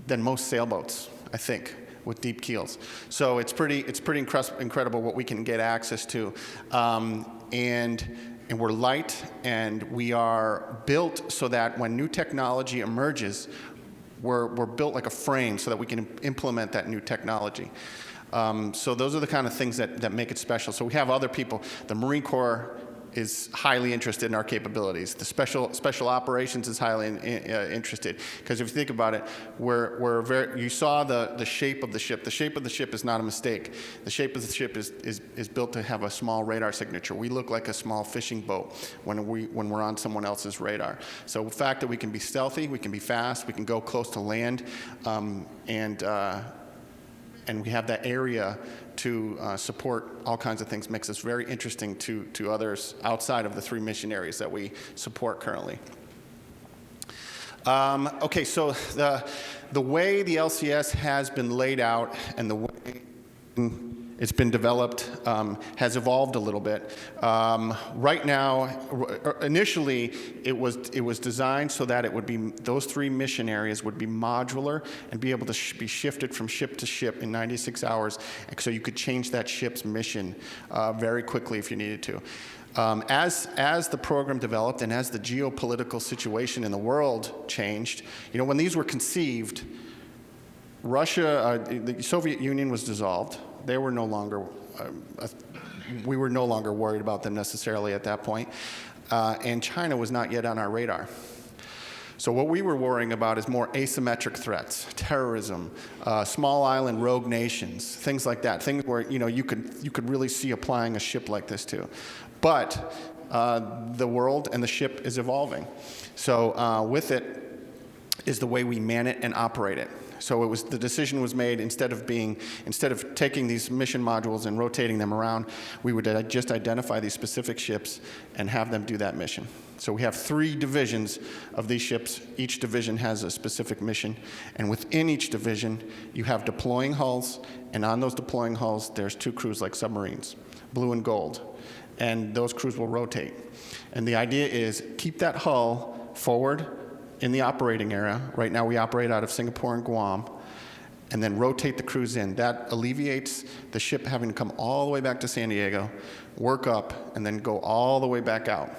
than most sailboats, I think, with deep keels. So it's pretty incredible what we can get access to. And we're light, and we are built so that when new technology emerges, we're built like a frame so that we can implement that new technology. So those are the kind of things that make it special. So we have other people. The Marine Corps is highly interested in our capabilities. The special operations is highly interested, because if you think about it, you saw the shape of the ship. The shape of the ship is not a mistake. The shape of the ship is built to have a small radar signature. We look like a small fishing boat when we're on someone else's radar. So the fact that we can be stealthy, we can be fast, we can go close to land, and we have that area to support all kinds of things makes us very interesting to others outside of the 3 mission areas that we support currently. Okay, so the way the LCS has been laid out and the way it's been developed has evolved a little bit. Right now, initially, it was designed so that it would be, those 3 mission areas would be modular and be able to be shifted from ship to ship in 96 hours, so you could change that ship's mission very quickly if you needed to. As the program developed and as the geopolitical situation in the world changed, when these were conceived, the Soviet Union was dissolved. They were no longer, we were no longer worried about them necessarily at that point. And China was not yet on our radar. So what we were worrying about is more asymmetric threats, terrorism, small island rogue nations, things like that, things where you could really see applying a ship like this to. But the world and the ship is evolving. So with it is the way we man it and operate it. So the decision was made, instead of taking these mission modules and rotating them around, we would just identify these specific ships and have them do that mission. So we have 3 divisions of these ships. Each division has a specific mission, and within each division, you have deploying hulls, and on those deploying hulls, there's 2 crews like submarines, blue and gold, and those crews will rotate. And the idea is keep that hull forward in the operating area. Right now we operate out of Singapore and Guam, and then rotate the crews in. That alleviates the ship having to come all the way back to San Diego, work up, and then go all the way back out.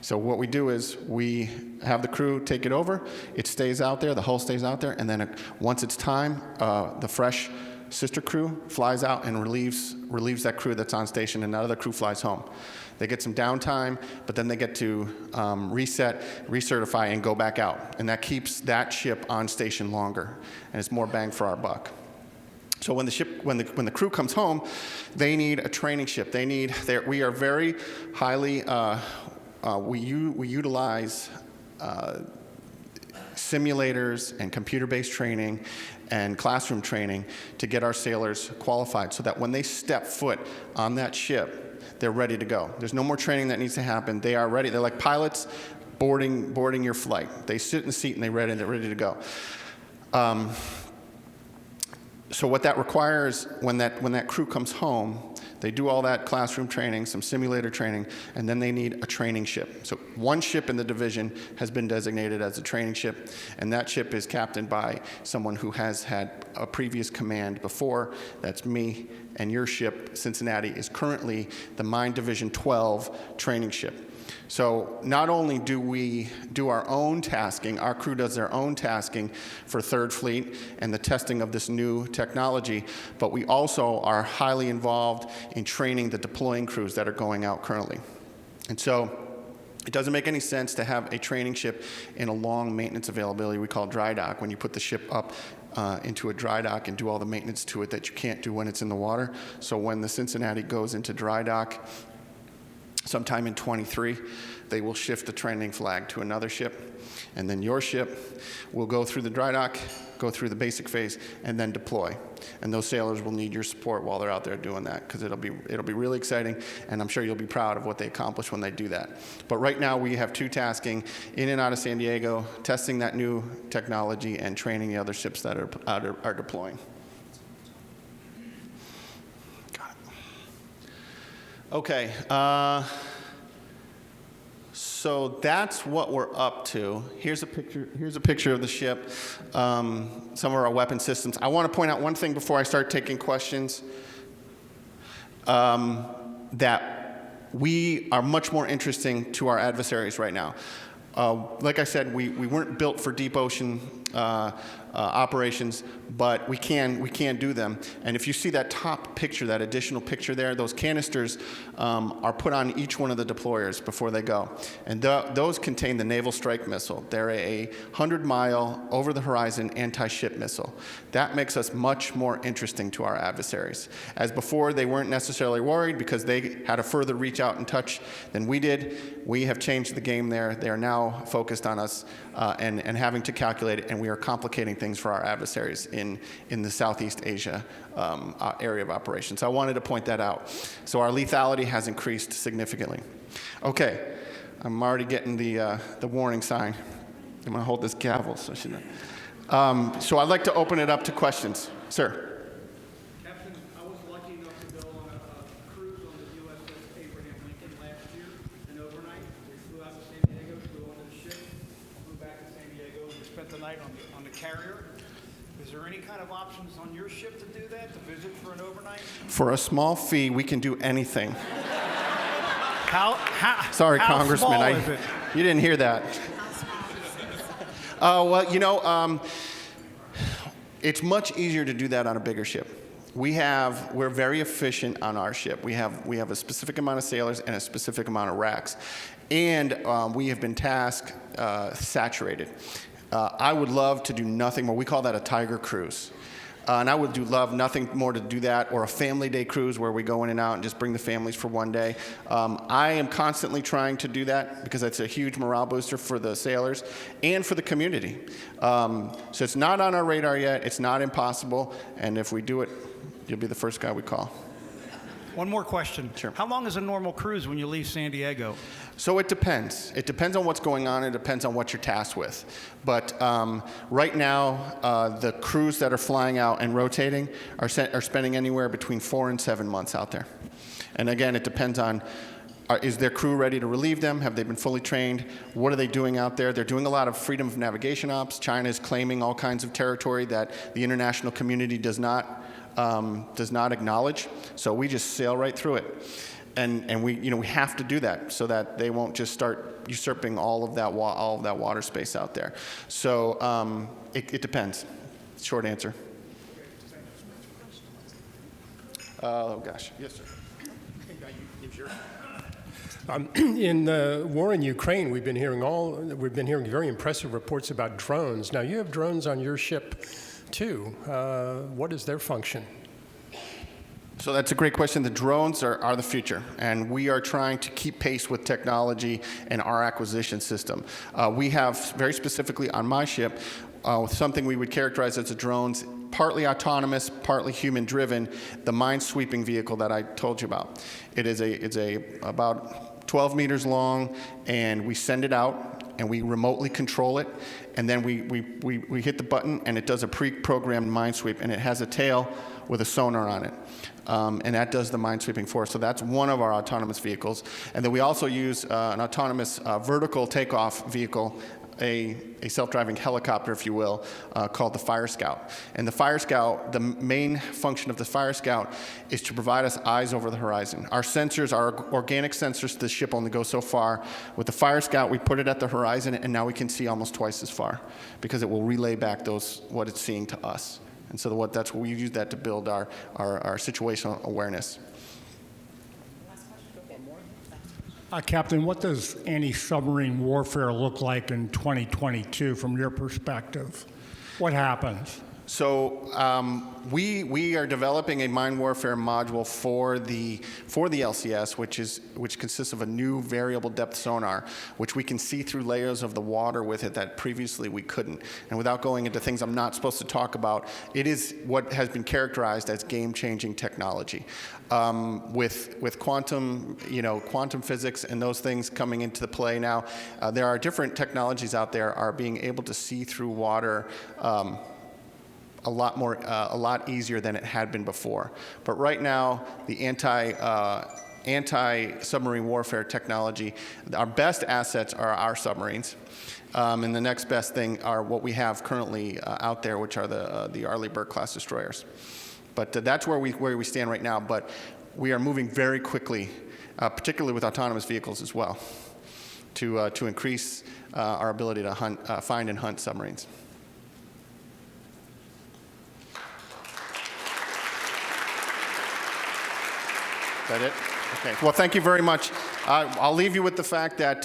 So what we do is we have the crew take it over, it stays out there, the hull stays out there, and then once it's time, the fresh sister crew flies out and relieves that crew that's on station, and another crew flies home. They get some downtime, but then they get to reset, recertify, and go back out. And that keeps that ship on station longer, and it's more bang for our buck. So when the crew comes home, they need a training ship. We are very highly, we utilize simulators and computer-based training and classroom training to get our sailors qualified so that when they step foot on that ship, they're ready to go. There's no more training that needs to happen. They are ready. They're like pilots boarding your flight. They sit in the seat and they're ready to go. So what that requires, when that crew comes home, they do all that classroom training, some simulator training, and then they need a training ship. So one ship in the division has been designated as a training ship, and that ship is captained by someone who has had a previous command before. That's me, and your ship, Cincinnati, is currently the Mine Division 12 training ship. So not only do we do our own tasking, our crew does their own tasking for Third Fleet and the testing of this new technology, but we also are highly involved in training the deploying crews that are going out currently. And so it doesn't make any sense to have a training ship in a long maintenance availability we call dry dock, when you put the ship up into a dry dock and do all the maintenance to it that you can't do when it's in the water. So when the Cincinnati goes into dry dock, sometime in 23, they will shift the training flag to another ship, and then your ship will go through the dry dock, go through the basic phase, and then deploy. And those sailors will need your support while they're out there doing that, because it'll be really exciting, and I'm sure you'll be proud of what they accomplish when they do that. But right now we have 2 tasking in and out of San Diego, testing that new technology and training the other ships that are deploying. Okay, so that's what we're up to. Here's a picture of the ship, some of our weapon systems. I want to point out one thing before I start taking questions, that we are much more interesting to our adversaries right now. Like I said, we weren't built for deep ocean operations, but we can do them. And if you see that top picture, that additional picture there, those canisters are put on each one of the deployers before they go. And those contain the Naval Strike Missile. They're a 100-mile over-the-horizon anti-ship missile. That makes us much more interesting to our adversaries. As before, they weren't necessarily worried because they had a further reach out and touch than we did. We have changed the game there. They are now focused on us and having to calculate it, and we are complicating things for our adversaries in the Southeast Asia area of operations. So I wanted to point that out. So our lethality has increased significantly. Okay, I'm already getting the warning sign. I'm going to hold this gavel so she knows. So I'd like to open it up to questions. Sir. Captain, I was lucky enough to go on a cruise on the USS Abraham Lincoln last year, and overnight we flew out to San Diego, flew onto the ship, flew back to San Diego, and we spent the night on the carrier. Is there any kind of options on your ship to do that, to visit for an overnight? For a small fee, we can do anything. Sorry, how Congressman. small is it? You didn't hear that. Well, you know, it's much easier to do that on a bigger ship. We're very efficient on our ship. We have a specific amount of sailors and a specific amount of racks. And we have been task saturated. I would love to do nothing more. We call that a tiger cruise. And I would love nothing more to do that, or a family day cruise where we go in and out and just bring the families for one day. I am constantly trying to do that because it's a huge morale booster for the sailors and for the community. So it's not on our radar yet. It's not impossible. And if we do it, you'll be the first guy we call. One more question. Sure. How long is a normal cruise when you leave San Diego? So it depends. It depends on what's going on. It depends on what you're tasked with. But right now, the crews that are flying out and rotating are spending anywhere between 4 and 7 months out there. And again, it depends on, is their crew ready to relieve them? Have they been fully trained? What are they doing out there? They're doing a lot of freedom of navigation ops. China is claiming all kinds of territory that the international community does not acknowledge. So we just sail right through it. And we have to do that so that they won't just start usurping all of that water space out there. So it depends. Short answer. Oh gosh, yes, sir. In the war in Ukraine, we've been hearing very impressive reports about drones. Now you have drones on your ship too. What is their function? So that's a great question. The drones are the future, and we are trying to keep pace with technology and our acquisition system. We have, very specifically on my ship, something we would characterize as a drones, partly autonomous, partly human-driven, the mine-sweeping vehicle that I told you about. It's about 12 meters long, and we send it out, and we remotely control it, and then we hit the button, and it does a pre-programmed mine sweep, and it has a tail with a sonar on it. And that does the mine sweeping for us. So that's one of our autonomous vehicles. And then we also use an autonomous vertical takeoff vehicle, a self-driving helicopter, if you will, called the Fire Scout. And the Fire Scout, the main function of the Fire Scout is to provide us eyes over the horizon. Our sensors, our organic sensors to the ship only go so far. With the Fire Scout, we put it at the horizon, and now we can see almost twice as far because it will relay back what it's seeing to us. And so we use that to build our situational awareness. Captain, what does anti-submarine warfare look like in 2022 from your perspective? What happens? So we are developing a mine warfare module for the LCS, which consists of a new variable depth sonar, which we can see through layers of the water with it that previously we couldn't. And without going into things I'm not supposed to talk about, it is what has been characterized as game-changing technology. With quantum, quantum physics and those things coming into the play now, there are different technologies out there are being able to see through water a lot easier than it had been before. But right now, the anti-submarine warfare technology, our best assets are our submarines. And the next best thing are what we have currently out there, which are the Arleigh Burke class destroyers. But that's where we stand right now. But we are moving very quickly, particularly with autonomous vehicles as well, to increase our ability to find and hunt submarines. Is that it? Okay. Well, thank you very much. I'll leave you with the fact that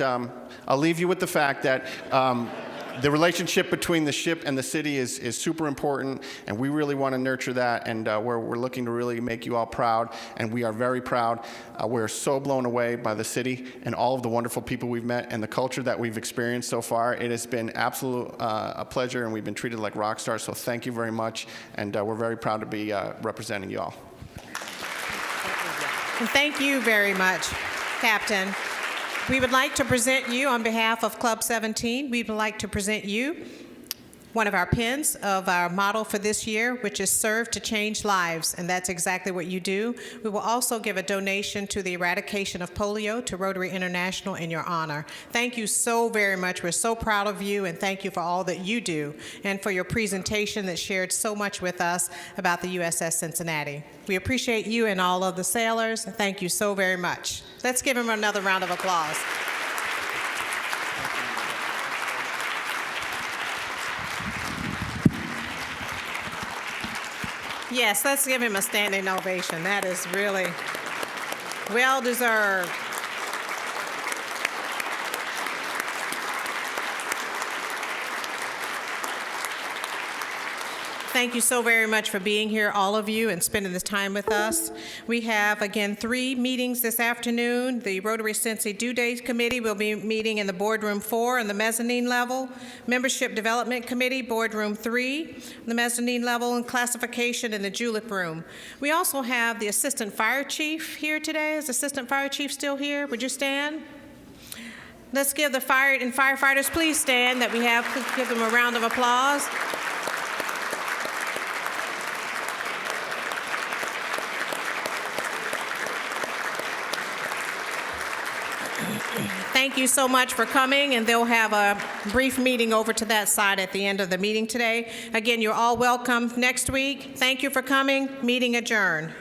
the relationship between the ship and the city is super important, and we really want to nurture that, and we're looking to really make you all proud, and we are very proud. We're so blown away by the city and all of the wonderful people we've met and the culture that we've experienced so far. It has been absolute a pleasure, and we've been treated like rock stars, so thank you very much, and we're very proud to be representing you all. And thank you very much, Captain. We would like to present you on behalf of Club 17. We would like to present you one of our pins of our motto for this year, which is serve to change lives, and that's exactly what you do. We will also give a donation to the eradication of polio to Rotary International in your honor. Thank you so very much. We're so proud of you, and thank you for all that you do and for your presentation that shared so much with us about the USS Cincinnati. We appreciate you and all of the sailors. Thank you so very much. Let's give him another round of applause. Yes, let's give him a standing ovation. That is really well deserved. Thank you so very much for being here, all of you, and spending this time with us. We have, again, 3 meetings this afternoon. The Rotary Cincy Due Date Committee will be meeting in the Boardroom 4 on the mezzanine level. Membership Development Committee, Boardroom 3, on the mezzanine level, and Classification in the Julep Room. We also have the Assistant Fire Chief here today. Is Assistant Fire Chief still here? Would you stand? Let's give the fire and firefighters, please stand, that we have, give them a round of applause. Thank you so much for coming, and they'll have a brief meeting over to that side at the end of the meeting today. Again, you're all welcome next week. Thank you for coming. Meeting adjourned.